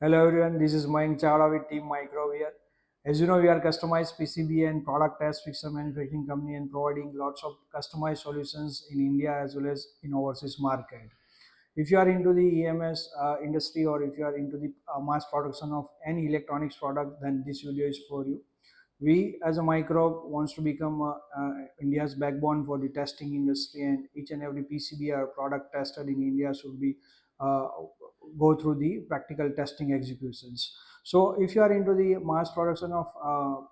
Hello everyone, this is Mayank Chawla with Team Microhub here. As you know, we are customized PCB and product test fixture manufacturing company and providing lots of customized solutions in India as well as in overseas market. If you are into the EMS industry or if you are into the mass production of any electronics product, then this video is for you. We as a Microhub wants to become India's backbone for the testing industry, and each and every PCB or product tested in India should be uh, go through the practical testing executions. So if you are into the mass production of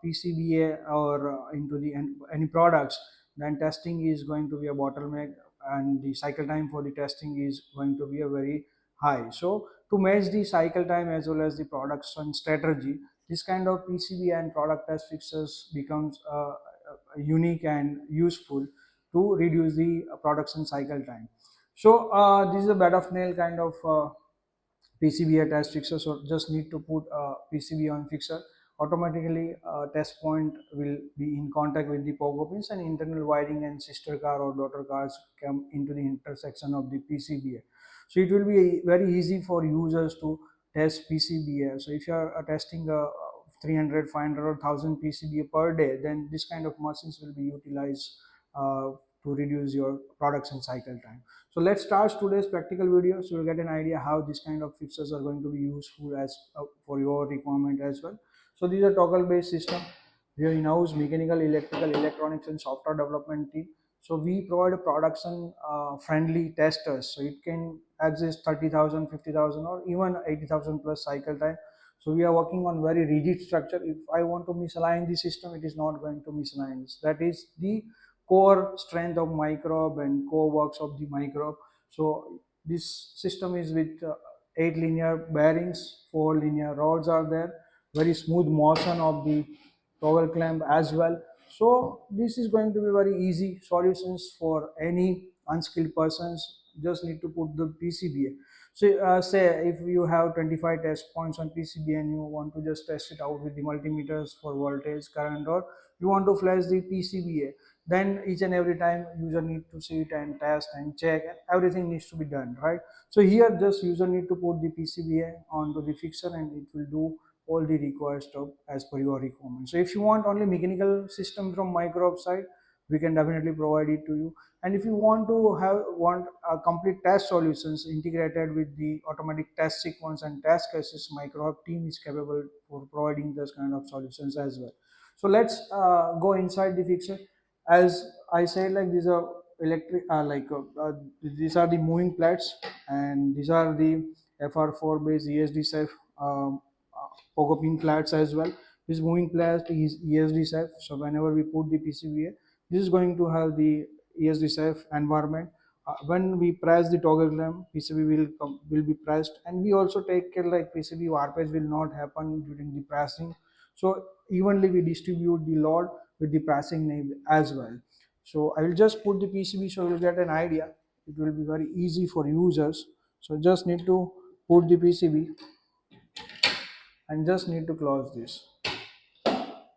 PCBA or into the any products, then testing is going to be a bottleneck, and the cycle time for the testing is going to be a very high. So to match the cycle time as well as the production strategy, this kind of PCB and product test fixtures becomes unique and useful to reduce the production cycle time. So this is a bed of nail kind of PCB test fixture. So just need to put PCB on fixture. Automatically test point will be in contact with the Pogo pins, and internal wiring and sister car or daughter cars come into the intersection of the PCB. So it will be very easy for users to test PCB. So if you are testing 300, 500 or 1000 PCB per day, then this kind of machines will be utilized to reduce your production cycle time. So let's start today's practical video, so you'll get an idea how this kind of fixtures are going to be useful as for your requirement as well. So these are toggle based system. We are in-house mechanical, electrical, electronics and software development team. So we provide a production friendly testers, so it can exist 30,000, 50,000 or even 80,000 plus cycle time. So we are working on very rigid structure. If I want to misalign the system, it is not going to misalign. That is the core strength of Microhub and core works of the Microhub. So this system is with 8 linear bearings, 4 linear rods are there, very smooth motion of the toggle clamp as well. So this is going to be very easy solutions for any unskilled persons. Just need to put the PCBA. So say if you have 25 test points on PCB and you want to just test it out with the multimeters for voltage, current, or you want to flash the PCBA, then each and every time user need to sit and test and check, and everything needs to be done, right? So here just user need to put the PCBA onto the fixture and it will do all the required stuff as per your requirement. So if you want only mechanical system from Microhub side, we can definitely provide it to you. And if you want to want a complete test solutions integrated with the automatic test sequence and test cases, Microhub team is capable for providing those kind of solutions as well. So let's go inside the fixture. As I said, like these are electric these are the moving plates, and these are the FR4 based ESD safe Pogo pin plates as well. This moving plate is ESD safe, so whenever we put the PCBA, this is going to have the ESD safe environment. When we press the toggle clamp, PCB will be pressed, and we also take care like PCB warpage will not happen during the pressing. So evenly we distribute the load with the pressing name as well. So I will just put the PCB so you'll get an idea. It will be very easy for users. So just need to put the PCB and just need to close this,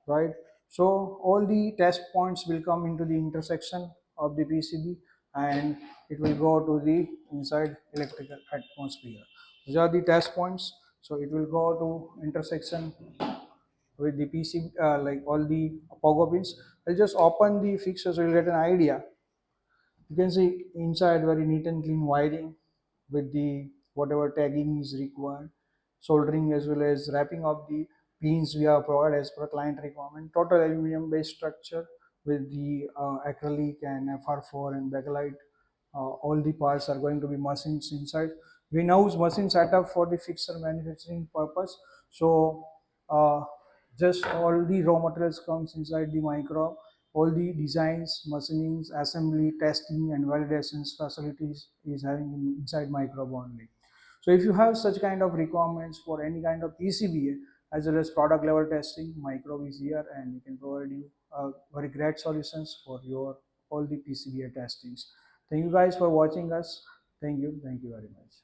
right? So all the test points will come into the intersection of the PCB, and it will go to the inside electrical atmosphere. These are the test points. So it will go to intersection with the PC, like all the Pogo pins. I'll just open the fixture so you'll get an idea. You can see inside very neat and clean wiring with the whatever tagging is required, soldering as well as wrapping of the pins we have provided as per client requirement. Total aluminum based structure with the acrylic and FR4 and bakelite. All the parts are going to be machines inside. We now use machine setup for the fixture manufacturing purpose. So uh, just all the raw materials comes inside the Microhub. All the designs, machinings, assembly, testing and validations facilities is having inside Microhub only. So if you have such kind of requirements for any kind of PCBA as well as product level testing, Microhub is here and we can provide you very great solutions for your all the PCBA testings. Thank you guys for watching us. Thank you very much.